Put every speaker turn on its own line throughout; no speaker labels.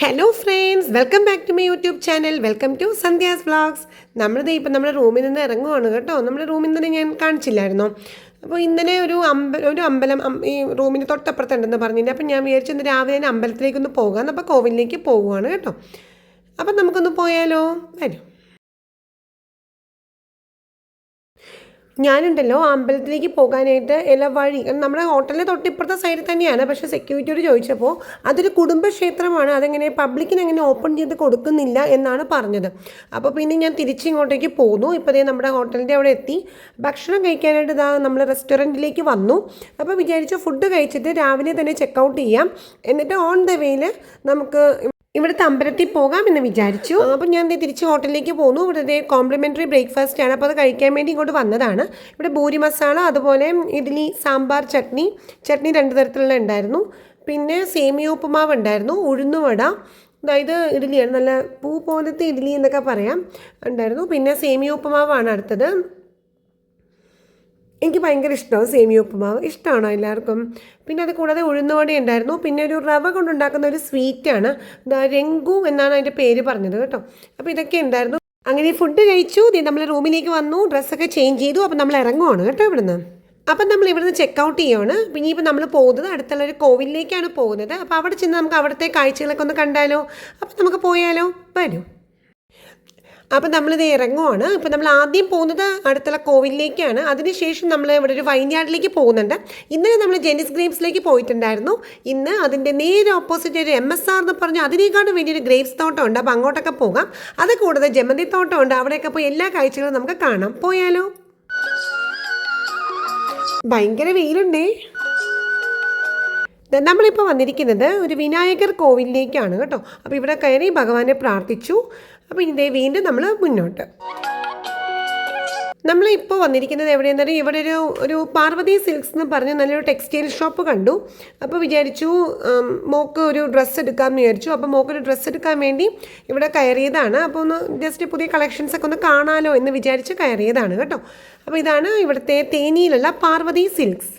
Hello friends, welcome back to my YouTube channel. Welcome to Sandhya's vlogs. നമ്മളിത് ഇപ്പം നമ്മുടെ റൂമിൽ നിന്ന് ഇറങ്ങുവാണ് കേട്ടോ. നമ്മുടെ റൂമിൽ നിന്ന് ഞാൻ കാണിച്ചില്ലായിരുന്നോ? അപ്പോൾ ഇന്നലെ ഒരു അമ്പലം ഈ റൂമിന് തൊട്ടപ്പുറത്തുണ്ടെന്ന് പറഞ്ഞില്ല. അപ്പം ഞാൻ വിചാരിച്ചു ഇന്ന് രാവിലെ തന്നെ അമ്പലത്തിലേക്കൊന്ന് പോകാമെന്ന്. അപ്പോൾ കോവിലിലേക്ക് പോവുകയാണ് കേട്ടോ. അപ്പം നമുക്കൊന്ന് പോയാലോ? വരും. ഞാനുണ്ടല്ലോ അമ്പലത്തിലേക്ക് പോകാനായിട്ട് വഴി നമ്മുടെ ഹോട്ടലിൻ്റെ തൊട്ടിപ്പുറത്തെ സൈഡിൽ തന്നെയാണ്. പക്ഷേ സെക്യൂരിറ്റിയോട് ചോദിച്ചപ്പോൾ അതൊരു കുടുംബക്ഷേത്രമാണ്, അതെങ്ങനെ പബ്ലിക്കിന് അങ്ങനെ ഓപ്പൺ ചെയ്ത് കൊടുക്കുന്നില്ല എന്നാണ് പറഞ്ഞത്. അപ്പോൾ പിന്നെ ഞാൻ തിരിച്ചിങ്ങോട്ടേക്ക് പോന്നു. ഇപ്പോൾ നമ്മുടെ ഹോട്ടലിൻ്റെ അവിടെ എത്തി. ഭക്ഷണം കഴിക്കാനായിട്ട് നമ്മൾ റെസ്റ്റോറൻറ്റിലേക്ക് വന്നു. അപ്പോൾ വിചാരിച്ചു ഫുഡ് കഴിച്ചിട്ട് രാവിലെ തന്നെ ചെക്കൗട്ട് ചെയ്യാം, എന്നിട്ട് ഓൺ ദ വേയിൽ നമുക്ക് ഇവിടുത്തെ അമ്പലത്തിൽ പോകാം എന്ന് വിചാരിച്ചു. അപ്പം ഞാൻ തിരിച്ച് ഹോട്ടലിലേക്ക് പോന്നു. ഇവിടുത്തെ കോംപ്ലിമെൻ്ററി ബ്രേക്ക്ഫാസ്റ്റ് ആണ്, അപ്പോൾ അത് കഴിക്കാൻ വേണ്ടി ഇങ്ങോട്ട് വന്നതാണ്. ഇവിടെ പൂരി മസാല, അതുപോലെ ഇഡ്ഡലി, സാമ്പാർ, ചട്നി 2 തരത്തിലുള്ള ഉണ്ടായിരുന്നു. പിന്നെ സേമിയ ഉപ്പുമാവ് ഉണ്ടായിരുന്നു, ഉഴുന്നുവട, അതായത് ഇഡ്ഡലിയാണ്, നല്ല പൂ പോലത്തെ ഇഡ്ഡലി എന്നൊക്കെ പറയാം, ഉണ്ടായിരുന്നു. പിന്നെ സേമിയ ഉപ്പുമാവാണ് അടുത്തത്. എനിക്ക് ഭയങ്കര ഇഷ്ടമാണ് സേമിയ ഉപ്പുമാവ്. ഇഷ്ടമാണോ എല്ലാവർക്കും? പിന്നെ അത് കൂടാതെ ഉഴുന്നുവട ഉണ്ടായിരുന്നു. പിന്നെ ഒരു റവ കൊണ്ടുണ്ടാക്കുന്ന ഒരു സ്വീറ്റാണ്, രംഗു എന്നാണ് അതിൻ്റെ പേര് പറഞ്ഞത് കേട്ടോ. അപ്പോൾ ഇതൊക്കെ ഉണ്ടായിരുന്നു. അങ്ങനെ ഫുഡ് കഴിച്ചു, നമ്മൾ റൂമിലേക്ക് വന്നു, ഡ്രസ്സൊക്കെ ചേഞ്ച് ചെയ്തു. അപ്പം നമ്മൾ ഇറങ്ങുവാണ് കേട്ടോ ഇവിടുന്ന്. അപ്പം നമ്മൾ ഇവിടുന്ന് ചെക്കൗട്ട് ചെയ്യുകയാണ്. പിന്നെ ഇപ്പം നമ്മൾ പോകുന്നത് അടുത്തുള്ള ഒരു കോവിലിലേക്കാണ് പോകുന്നത്. അപ്പോൾ അവിടെ ചെന്ന് നമുക്ക് അവിടുത്തെ കാഴ്ചകളൊക്കെ ഒന്ന് കണ്ടാലോ? അപ്പം നമുക്ക് പോയാലോ? വരൂ. അപ്പം നമ്മളിത് ഇറങ്ങുവാണ്. ഇപ്പം നമ്മൾ ആദ്യം പോകുന്നത് അടുത്തുള്ള കോവിലിലേക്കാണ്. അതിനുശേഷം നമ്മൾ ഇവിടെ ഒരു വൈൻയാർഡിലേക്ക് പോകുന്നുണ്ട്. ഇന്നലെ നമ്മൾ ജെനിസ് ഗ്രേപ്സിലേക്ക് പോയിട്ടുണ്ടായിരുന്നു. ഇന്ന് അതിൻ്റെ നേരെ ഓപ്പോസിറ്റ് ഒരു MSR എന്ന് പറഞ്ഞാൽ അതിനേക്കാളും വലിയൊരു ഗ്രേപ്സ് തോട്ടമുണ്ട്. അപ്പോൾ അങ്ങോട്ടൊക്കെ പോകാം. അത് കൂടാതെ ജമന്തി തോട്ടമുണ്ട്. അവിടെയൊക്കെ പോയി എല്ലാ കാഴ്ചകളും നമുക്ക് കാണാം. പോയാലോ? ഭയങ്കര വെയിലുണ്ടേ. നമ്മളിപ്പോൾ വന്നിരിക്കുന്നത് ഒരു വിനായകർ കോവിലിലേക്കാണ് കേട്ടോ. അപ്പോൾ ഇവിടെ കയറി ഭഗവാനെ പ്രാർത്ഥിച്ചു. അപ്പോൾ ഇതേ വീണ്ടും നമ്മൾ മുന്നോട്ട്. നമ്മളിപ്പോൾ വന്നിരിക്കുന്നത് എവിടെയെന്ന് പറഞ്ഞാൽ ഇവിടെ ഒരു പാർവതി സിൽക്സ് എന്ന് പറഞ്ഞ് നല്ലൊരു ടെക്സ്റ്റൈൽ ഷോപ്പ് കണ്ടു. അപ്പോൾ വിചാരിച്ചു മോക്ക് ഒരു ഡ്രസ്സ് എടുക്കാമെന്ന് വിചാരിച്ചു. അപ്പോൾ മോക്കൊരു ഡ്രസ്സ് എടുക്കാൻ വേണ്ടി ഇവിടെ കയറിയതാണ്. അപ്പോൾ ഒന്ന് ജസ്റ്റ് പുതിയ കളക്ഷൻസൊക്കെ ഒന്ന് കാണാമല്ലോ എന്ന് വിചാരിച്ച് കയറിയതാണ് കേട്ടോ. അപ്പോൾ ഇതാണ് ഇവിടുത്തെ തേനിയിലുള്ള പാർവതി സിൽക്സ്.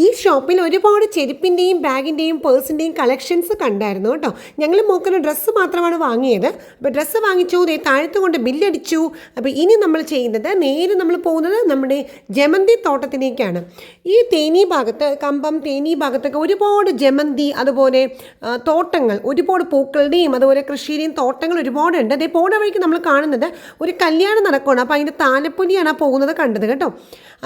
ഈ ഷോപ്പിൽ ഒരുപാട് ചെരുപ്പിൻ്റെയും ബാഗിൻ്റെയും പേഴ്സിൻ്റെയും കളക്ഷൻസ് കണ്ടായിരുന്നു കേട്ടോ. ഞങ്ങൾ മോക്കൊരു ഡ്രസ്സ് മാത്രമാണ് വാങ്ങിയത്. അപ്പോൾ ഡ്രസ്സ് വാങ്ങിച്ചു, താഴത്ത് കൊണ്ട് ബില്ലടിച്ചു. അപ്പോൾ ഇനി നമ്മൾ ചെയ്യുന്നത് നേരെ നമ്മൾ പോകുന്നത് നമ്മുടെ ജമന്തി തോട്ടത്തിലേക്കാണ്. ഈ തേനി ഭാഗത്ത്, കമ്പം തേനി ഭാഗത്തൊക്കെ ഒരുപാട് ജമന്തി, അതുപോലെ തോട്ടങ്ങൾ, ഒരുപാട് പൂക്കളുടെയും അതുപോലെ കൃഷിയുടെയും തോട്ടങ്ങൾ ഒരുപാടുണ്ട്. അതേ പോണ വഴിക്ക് നമ്മൾ കാണുന്നത് ഒരു കല്യാണം നടക്കുകയാണ്. അപ്പോൾ അതിൻ്റെ താലപ്പൊലിയാണ് പോകുന്നത് കണ്ടത് കേട്ടോ.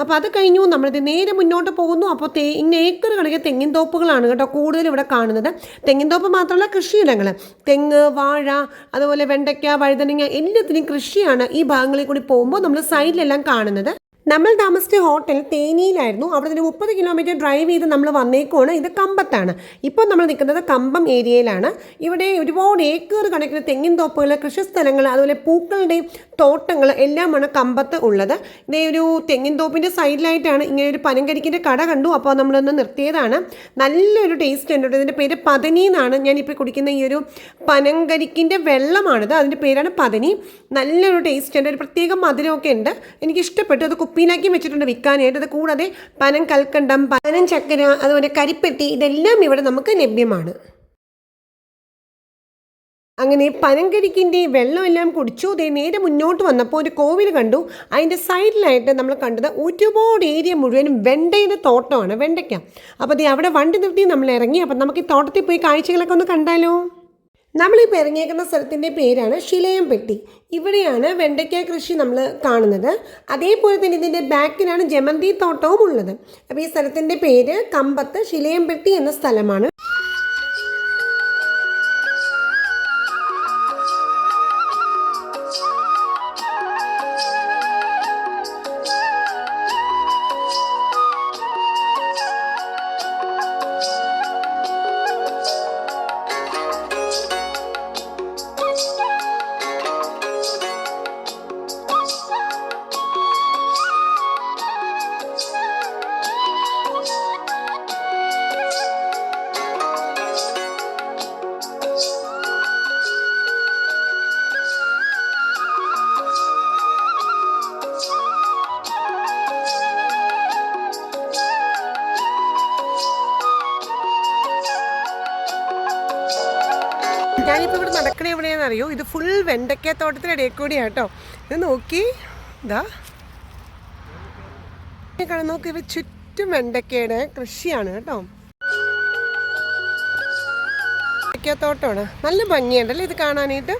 അപ്പോൾ അത് കഴിഞ്ഞു നമ്മളിത് നേരെ മുന്നോട്ട് പോകുന്നു. അപ്പോൾ ഇങ്ങനെ ഏക്കർ കണക്കിന് തെങ്ങിൻ തോപ്പുകളാണ് കേട്ടോ കൂടുതൽ ഇവിടെ കാണുന്നത്. തെങ്ങിൻ തോപ്പ് മാത്രമല്ല, കൃഷിയിടങ്ങൾ, തെങ്ങ്, വാഴ, അതുപോലെ വെണ്ടയ്ക്ക, വഴുതനങ്ങ, എല്ലാത്തിനും കൃഷിയാണ് ഈ ഭാഗങ്ങളിൽ കൂടി പോകുമ്പോൾ നമ്മൾ സൈഡിലെല്ലാം കാണുന്നത്. നമ്മൾ താമസിച്ച ഹോട്ടൽ തേനിയിലായിരുന്നു. അവിടെ നിന്ന് 30 കിലോമീറ്റർ ഡ്രൈവ് ചെയ്ത് നമ്മൾ വന്നേക്കുവാണ്. ഇത് കമ്പത്താണ്. ഇപ്പോൾ നമ്മൾ നിൽക്കുന്നത് കമ്പം ഏരിയയിലാണ്. ഇവിടെ ഒരുപാട് ഏക്കർ കണക്കിന് തെങ്ങിൻ തോപ്പുകൾ, കൃഷിസ്ഥലങ്ങൾ, അതുപോലെ പൂക്കളുടെയും തോട്ടങ്ങൾ എല്ലാമാണ് കമ്പത്ത് ഉള്ളത്. ഇതേ ഒരു തെങ്ങിൻ തോപ്പിൻ്റെ സൈഡിലായിട്ടാണ് ഇങ്ങനെ ഒരു പനങ്കരിക്കിൻ്റെ കട കണ്ടു. അപ്പോൾ നമ്മളൊന്ന് നിർത്തിയതാണ്. നല്ലൊരു ടേസ്റ്റ് ഉണ്ട്. ഇതിൻ്റെ പേര് പതനി എന്നാണ്. ഞാനിപ്പോൾ കുടിക്കുന്ന ഈ ഒരു പനങ്കരിക്കിൻ്റെ വെള്ളമാണിത്. അതിൻ്റെ പേരാണ് പതനി. നല്ലൊരു ടേസ്റ്റ് ഉണ്ട്, ഒരു പ്രത്യേക മധുരമൊക്കെ ഉണ്ട്. എനിക്കിഷ്ടപ്പെട്ടു. അത് കുപ്പിയിലാക്കി വെച്ചിട്ടുണ്ട് വിൽക്കാനായിട്ട്. അത് കൂടാതെ പനം കൽക്കണ്ടം, പനം ചക്കര, അതുപോലെ കരിപ്പെട്ടി, ഇതെല്ലാം ഇവിടെ നമുക്ക് ലഭ്യമാണ്. അങ്ങനെ പനങ്കരിക്കിൻ്റെ വെള്ളമെല്ലാം കുടിച്ചു. നേരെ മുന്നോട്ട് വന്നപ്പോൾ ഒരു കോവിൽ കണ്ടു. അതിൻ്റെ സൈഡിലായിട്ട് നമ്മൾ കണ്ടത് ഒരുപാട് ഏരിയ മുഴുവനും വെണ്ടയുടെ തോട്ടമാണ്, വെണ്ടയ്ക്ക. അപ്പോൾ അവിടെ വണ്ടി നിർത്തി നമ്മൾ ഇറങ്ങി. അപ്പം നമുക്ക് ഈ തോട്ടത്തിൽ പോയി കാഴ്ചകളൊക്കെ ഒന്ന് കണ്ടാലോ? നമ്മളിപ്പോൾ ഇറങ്ങിയേക്കുന്ന സ്ഥലത്തിൻ്റെ പേരാണ് ശിലയംപെട്ടി. ഇവിടെയാണ് വെണ്ടയ്ക്ക കൃഷി നമ്മൾ കാണുന്നത്. അതേപോലെ തന്നെ ഇതിൻ്റെ ബാക്കിലാണ് ജമന്തി തോട്ടവും ഉള്ളത്. അപ്പോൾ ഈ സ്ഥലത്തിൻ്റെ പേര് കമ്പത്ത് ശിലയംപെട്ടി എന്ന സ്ഥലമാണ്. ഞാനിപ്പോൾ ഇവിടെ നടക്കണേ എവിടെയാണെന്ന് അറിയോ? ഇത് ഫുൾ വെണ്ടയ്ക്കത്തോട്ടത്തിൻ്റെ ഇടയിൽ കൂടിയാണ് കേട്ടോ. ഇത് നോക്കി, ഇതാ നോക്കി, ഇവ ചുറ്റും വെണ്ടയ്ക്കയുടെ കൃഷിയാണ് കേട്ടോ. വെണ്ടയ്ക്കത്തോട്ടമാണ്. നല്ല ഭംഗിയുണ്ടല്ലേ ഇത് കാണാനായിട്ട്.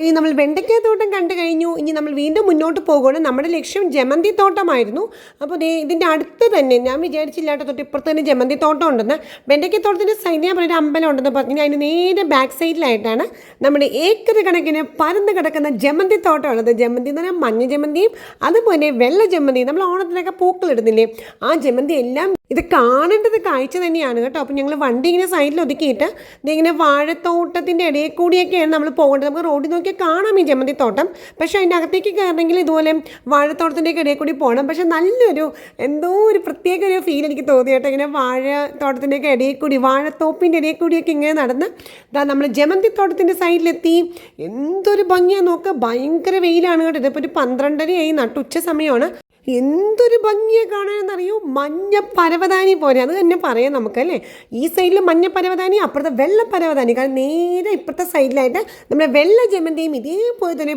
ഇനി നമ്മൾ വെണ്ടയ്ക്കത്തോട്ടം കണ്ടു കഴിഞ്ഞു. ഇനി നമ്മൾ വീണ്ടും മുന്നോട്ട് പോകുകയാണ്. നമ്മുടെ ലക്ഷ്യം ജമന്തി തോട്ടമായിരുന്നു. അപ്പോൾ ഇതിൻ്റെ അടുത്ത് തന്നെ ഞാൻ വിചാരിച്ചില്ലാത്ത തൊട്ട് ഇപ്പുറത്ത് തന്നെ ജമന്തി തോട്ടം ഉണ്ടെന്ന്. വെണ്ടയ്ക്കത്തോട്ടത്തിൻ്റെ സൈഡ് ഞാൻ പറഞ്ഞൊരു അമ്പലം ഉണ്ടെന്ന് പറഞ്ഞു. അതിന് നേരെ ബാക്ക് സൈഡിലായിട്ടാണ് നമ്മുടെ ഏക്കർ കണക്കിന് പരന്ന് കിടക്കുന്ന ജമന്തി തോട്ടമുള്ളത്. ജമന്തി എന്ന് പറഞ്ഞാൽ മഞ്ഞ ജമന്തിയും അതുപോലെ വെള്ള ജമന്തിയും നമ്മൾ ഓണത്തിനൊക്കെ പൂക്കളിടുന്നില്ലേ, ആ ജമന്തി എല്ലാം ഇത് കാണേണ്ടത് കാഴ്ച തന്നെയാണ് കേട്ടോ. അപ്പോൾ ഞങ്ങൾ വണ്ടി ഇങ്ങനെ സൈഡിൽ ഒതുക്കിയിട്ട് ഇതിങ്ങനെ വാഴത്തോട്ടത്തിൻ്റെ ഇടയിൽ കൂടിയൊക്കെയാണ് നമ്മൾ പോകേണ്ടത്. നമുക്ക് റോഡിൽ നോക്കി കാണാം ഈ ജമന്തി തോട്ടം. പക്ഷേ അതിൻ്റെ അകത്തേക്ക് കയറണമെങ്കിൽ ഇതുപോലെ വാഴത്തോട്ടത്തിൻ്റെയൊക്കെ ഇടയിൽ കൂടി പോകണം. പക്ഷേ നല്ലൊരു എന്തോ ഒരു പ്രത്യേക ഒരു ഫീൽ എനിക്ക് തോന്നി കേട്ടോ. ഇങ്ങനെ വാഴത്തോട്ടത്തിൻ്റെയൊക്കെ ഇടയിൽ കൂടി, വാഴത്തോപ്പിൻ്റെ ഇടയിൽ കൂടിയൊക്കെ ഇങ്ങനെ നടന്ന് നമ്മൾ ജമന്തി തോട്ടത്തിൻ്റെ സൈഡിലെത്തി. എന്തൊരു ഭംഗിയാണ് നോക്കുക. ഭയങ്കര വെയിലാണ് കേട്ടോ. ഇതിപ്പോൾ ഒരു 12:30 നട്ടുച്ച സമയമാണ്. എന്തൊരു ഭംഗിയെ കാണാനെന്നറിയൂ. മഞ്ഞ പരവതാനി പോലെ അത് തന്നെ പറയാം നമുക്കല്ലേ. ഈ സൈഡിൽ മഞ്ഞ പരവതാനി, അപ്പുറത്തെ വെള്ള പരവതാനി. കാരണം നേരെ ഇപ്പുറത്തെ സൈഡിലായിട്ട് നമ്മുടെ വെള്ള ജമന്തിയും ഇതേപോലെ തന്നെ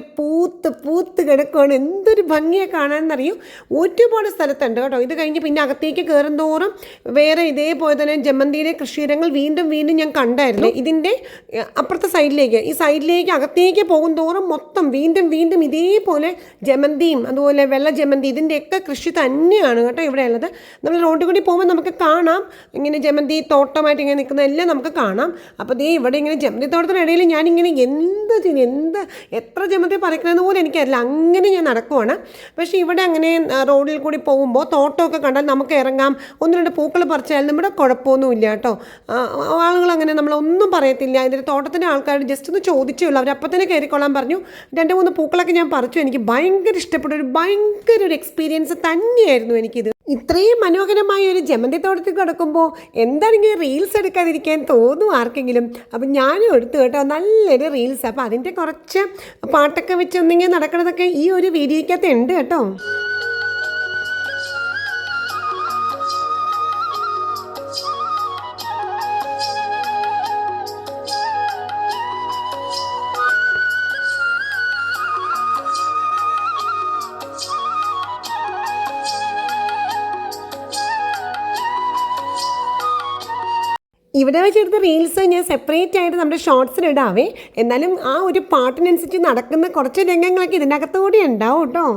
പൂത്ത് കിടക്കുകയാണ്. എന്തൊരു ഭംഗിയെ കാണാനെന്നറിയൂ. ഒരുപാട് സ്ഥലത്തുണ്ട് കേട്ടോ. ഇത് കഴിഞ്ഞ് പിന്നെ അകത്തേക്ക് കയറും തോറും വേറെ ഇതേപോലെ തന്നെ ജമന്തിയുടെ കൃഷിയിടങ്ങൾ വീണ്ടും ഞാൻ കണ്ടായിരുന്നു. ഇതിൻ്റെ അപ്പുറത്തെ സൈഡിലേക്ക്, ഈ സൈഡിലേക്ക് അകത്തേക്ക് പോകും തോറും മൊത്തം വീണ്ടും ഇതേപോലെ ജമന്തിയും അതുപോലെ വെള്ള ജമന്തി ഇതിൻ്റെ ഒക്കെ കൃഷി തന്നെയാണ് കേട്ടോ ഇവിടെ ഉള്ളത്. നമ്മൾ റോഡിൽ കൂടി പോകുമ്പോൾ നമുക്ക് കാണാം ഇങ്ങനെ ജമന്തി തോട്ടമായിട്ട് ഇങ്ങനെ നിൽക്കുന്നതെല്ലാം നമുക്ക് കാണാം. അപ്പോൾ ഇവിടെ ഇങ്ങനെ ജമന്തി തോട്ടത്തിനിടയിൽ ഞാനിങ്ങനെ എത്ര ജമന്തി പറിക്കണമെന്ന് പോലും എനിക്കറിയില്ല. അങ്ങനെ ഞാൻ നടക്കുവാണ്. പക്ഷേ ഇവിടെ അങ്ങനെ റോഡിൽ കൂടി പോകുമ്പോൾ തോട്ടമൊക്കെ കണ്ടാൽ നമുക്ക് ഇറങ്ങാം, 1-2 പൂക്കൾ പറിച്ചാൽ നമ്മുടെ കുഴപ്പമൊന്നുമില്ല കേട്ടോ. ആളുകൾ അങ്ങനെ നമ്മളൊന്നും പറയത്തില്ല. ഇതിൻ്റെ തോട്ടത്തിൻ്റെ ആൾക്കാർ ജസ്റ്റ് ഒന്ന് ചോദിച്ചേ ഉള്ളൂ. അവർ അപ്പം തന്നെ കയറിക്കൊള്ളാൻ പറഞ്ഞു. 2-3 പൂക്കളൊക്കെ ഞാൻ പറിച്ചു. എനിക്ക് ഭയങ്കര ഇഷ്ടപ്പെട്ട ഒരു എക്സ്പീരിയൻസ് തന്നെയായിരുന്നു എനിക്കിത്. ഇത്രയും മനോഹരമായ ഒരു ജമന്തി തോട്ടത്തിൽ കിടക്കുമ്പോൾ എന്താണെങ്കിലും റീൽസ് എടുക്കാതിരിക്കാൻ തോന്നും ആർക്കെങ്കിലും. അപ്പം ഞാനും എടുത്തു കേട്ടോ നല്ലൊരു റീൽസ്. അപ്പോൾ അതിൻ്റെ കുറച്ച് പാട്ടൊക്കെ വെച്ച് ഒന്നിങ്ങനെ നടക്കണതൊക്കെ ഈ ഒരു വീഡിയോയ്ക്കകത്ത് ഉണ്ട് കേട്ടോ. ഇവിടെ വെച്ചെടുത്ത റീൽസ് ഞാൻ സെപ്പറേറ്റ് ആയിട്ട് നമ്മുടെ ഷോർട്സിലിടാവേ. എന്നാലും ആ ഒരു പാട്ടിനനുസരിച്ച് നടക്കുന്ന കുറച്ച് രംഗങ്ങളൊക്കെ ഇതിൻ്റെ അകത്തുകൂടി ഉണ്ടാവും കേട്ടോ.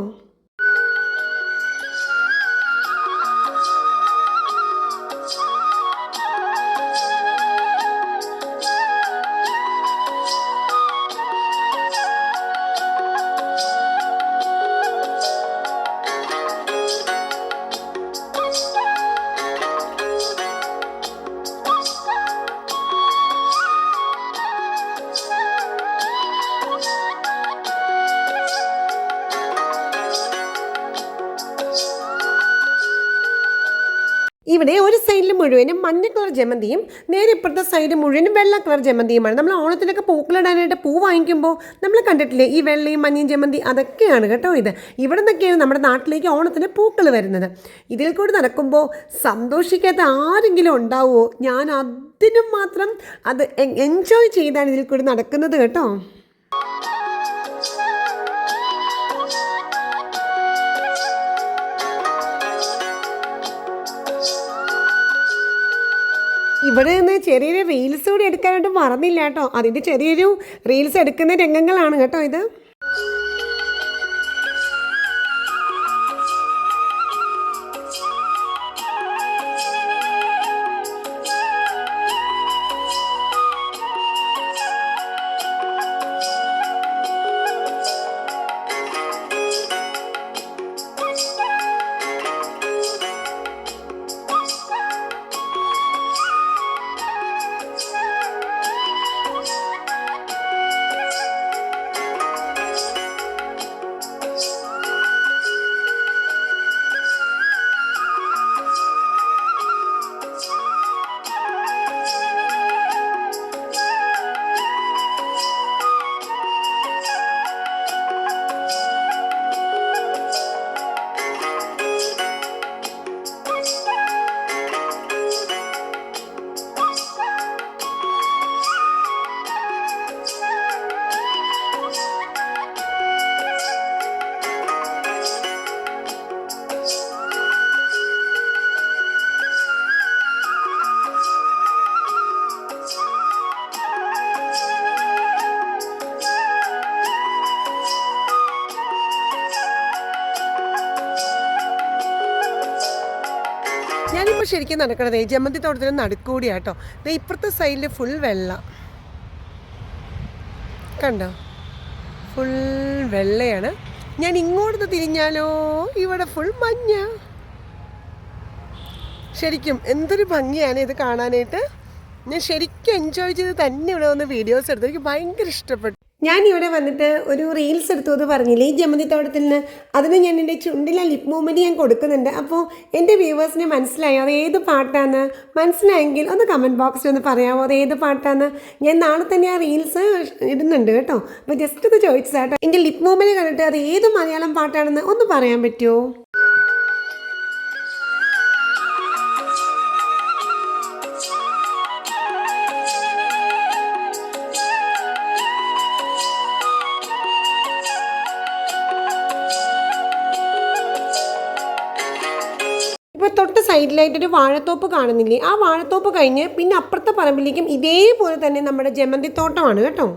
ഇവിടെ ഒരു സൈഡിൽ മുഴുവനും മഞ്ഞ കളർ ജമന്തിയും നേരെ ഇപ്പുറത്തെ സൈഡ് മുഴുവനും വെള്ള കളർ ജമന്തിയുമാണ്. നമ്മൾ ഓണത്തിനൊക്കെ പൂക്കളിടാനായിട്ട് പൂ വാങ്ങിക്കുമ്പോൾ നമ്മൾ കണ്ടിട്ടില്ലേ ഈ വെള്ളയും മഞ്ഞയും ജമന്തി, അതൊക്കെയാണ് കേട്ടോ ഇത്. ഇവിടെ നിന്നൊക്കെയാണ് നമ്മുടെ നാട്ടിലേക്ക് ഓണത്തിന് പൂക്കൾ വരുന്നത്. ഇതിൽ കൂടി നടക്കുമ്പോൾ സന്തോഷിക്കാത്ത ആരെങ്കിലും ഉണ്ടാവുമോ? ഞാൻ അതിനും മാത്രം അത് എൻജോയ് ചെയ്താണ് ഇതിൽ കൂടി നടക്കുന്നത് കേട്ടോ. ഇവിടെ നിന്ന് ചെറിയൊരു റീൽസ് കൂടി എടുക്കാനായിട്ട് മറന്നില്ല കേട്ടോ. അതിൻ്റെ ചെറിയൊരു റീൽസ് എടുക്കുന്ന രംഗങ്ങളാണ് കേട്ടോ ഇത്. ശരിക്കും നടക്കണത് ജമന്തി തോട്ടത്തിന് നടുക്കൂടിയാട്ടോ. ഇത് ഇപ്പുറത്തെ സൈഡിൽ ഫുൾ വെള്ളം കണ്ടോ, ഫുൾ വെള്ളയാണ്. ഞാൻ ഇങ്ങോട്ട് തിരിഞ്ഞാലോ ഇവിടെ ഫുൾ മഞ്ഞ. ശരിക്കും എന്തൊരു ഭംഗിയാണ് ഇത് കാണാനായിട്ട്. ഞാൻ ശരിക്കും എൻജോയ് ചെയ്ത് തന്നെ ഇവിടെ വന്ന് വീഡിയോസ് എടുത്തു. എനിക്ക് ഭയങ്കര ഇഷ്ടപ്പെട്ടു. ഞാൻ ഇവിടെ വന്നിട്ട് ഒരു റീൽസ് എടുത്തു എന്ന് പറഞ്ഞില്ലേ ഈ ജമന്തി തോട്ടത്തിൽ നിന്ന്. അതിന് ഞാൻ എൻ്റെ ചുണ്ടിലെ ലിപ് മൂവ്മെൻറ്റ് ഞാൻ കൊടുക്കുന്നുണ്ട്. അപ്പോൾ എൻ്റെ വ്യൂവേഴ്സിന് മനസ്സിലായോ അത് ഏത് പാട്ടാണ്? മനസ്സിലായെങ്കിൽ ഒന്ന് കമൻറ്റ് ബോക്സിൽ ഒന്ന് പറയാമോ അത് ഏത് പാട്ടാണ്? ഞാൻ നാളെ തന്നെ ആ റീൽസ് ഇടുന്നുണ്ട് കേട്ടോ. അപ്പോൾ ജസ്റ്റ് ഇത് ചോദിച്ചതാട്ടോ. എൻ്റെ ലിപ് മൂവ്മെൻറ്റ് കണ്ടിട്ട് അത് ഏത് മലയാളം പാട്ടാണെന്ന് ഒന്ന് പറയാൻ പറ്റുമോ? ഇപ്പോൾ തൊട്ട് സൈഡിലായിട്ടൊരു വാഴത്തോപ്പ് കാണുന്നില്ലേ? ആ വാഴത്തോപ്പ് കഴിഞ്ഞ് പിന്നെ അപ്പുറത്തെ പറമ്പിലേക്കും ഇതേപോലെ തന്നെ നമ്മുടെ ജമന്തി തോട്ടമാണ് കേട്ടോ.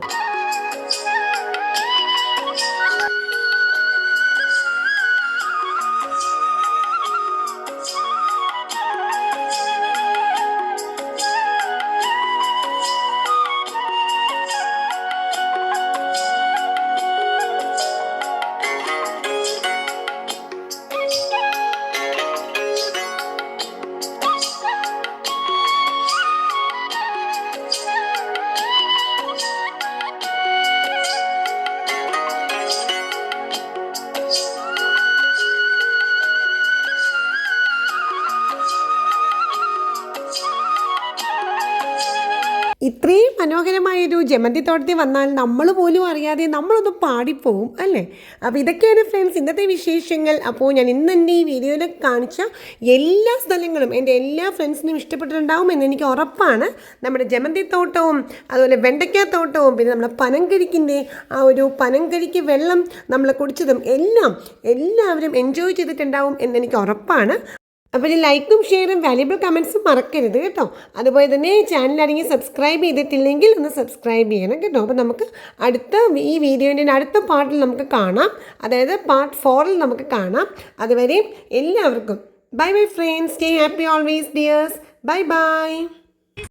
ഇത്രയും മനോഹരമായൊരു ജമന്തി തോട്ടത്തിൽ വന്നാൽ നമ്മൾ പോലും അറിയാതെ നമ്മളൊന്ന് പാടിപ്പോവും അല്ലേ? അപ്പോൾ ഇതൊക്കെയാണ് ഫ്രണ്ട്സ് ഇന്നത്തെ വിശേഷങ്ങൾ. അപ്പോൾ ഞാൻ ഇന്ന് എൻ്റെ ഈ വീഡിയോയിൽ കാണിച്ച എല്ലാ സ്ഥലങ്ങളും എൻ്റെ എല്ലാ ഫ്രണ്ട്സിനും ഇഷ്ടപ്പെട്ടിട്ടുണ്ടാവും എന്ന് എനിക്ക് ഉറപ്പാണ്. നമ്മുടെ ജമന്തി തോട്ടവും അതുപോലെ വെണ്ടയ്ക്ക തോട്ടവും പിന്നെ നമ്മുടെ പനങ്കരിക്കിൻ്റെ ആ ഒരു പനങ്കരിക്ക് വെള്ളം നമ്മൾ കുടിച്ചതും എല്ലാവരും എൻജോയ് ചെയ്തിട്ടുണ്ടാവും എന്നെനിക്ക് ഉറപ്പാണ്. അപ്പോൾ ലൈക്കും ഷെയറും വാല്യുബിൾ കമൻസും മറക്കരുത് കേട്ടോ. അതുപോലെ തന്നെ ചാനലാണെങ്കിൽ സബ്സ്ക്രൈബ് ചെയ്തിട്ടില്ലെങ്കിൽ ഒന്ന് സബ്സ്ക്രൈബ് ചെയ്യണം കേട്ടോ. അപ്പോൾ നമുക്ക് ഈ വീഡിയോൻ്റെ അടുത്ത പാർട്ടിൽ നമുക്ക് കാണാം, അതായത് പാർട്ട് 4 നമുക്ക് കാണാം. അതുവരെയും എല്ലാവർക്കും bye bye friends. Stay happy always dears. Bye by.